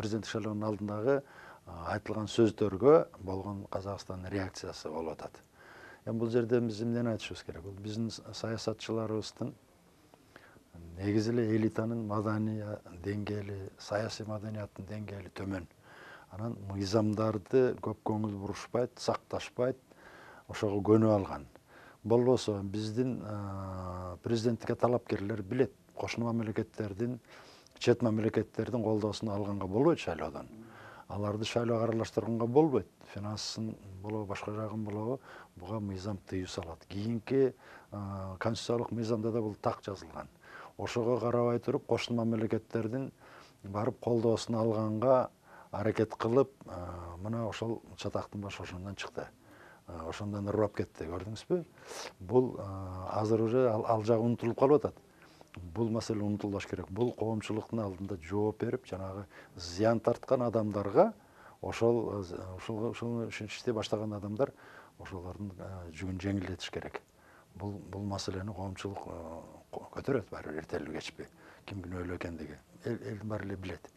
президенттик шайлоонун алдындагы айтылган сөздөргө болгон Казакстандын реакциясы болуп атат. Эми бул жерде биз эмнени айтышыбыз керек? Бул биздин саясатчыларыбыздын негизи эле элитанын маданий деңгээли, саясий маданияттын деңгээли төмөн. Анан мыйзамдарды көп көңүл бурушпайт, сакташпайт, ошого көнүп алган. Болбосо биздин президенттикке талапкерлер билет, кошуна мамлекеттердин, чет мамлекеттердин колдоосун алганга болбойт шайлоодон. Аларды шайлоого аралаштырганга болбойт. Финансын болобу, башка жагын болобу, буга мыйзам тыюу салат. Кийинки конституциялык мыйзамда да бул так жазылган. Ошого карабай туруп, кошуна мамлекеттердин барып колдоосун алганга аракет кылып, мына ошол чатактын башы ошондон чыкты. Ошондон ырбап кетти, көрдүңүзбү? Бул азыр уже ал жагы унутулуп калып атат. Бул маселе унутулбаш керек. Бул коомчулуктун алдында жооп берип, жанагы зыян тарткан адамдарга ошол иштей баштаган адамдар ошолордун жүгүн жеңилдетиш керек. Бул маселени коомчулук көтөрөт баары бир эртелби кечпи. Ким күнөөлүү экендиги элдин баары эле билет.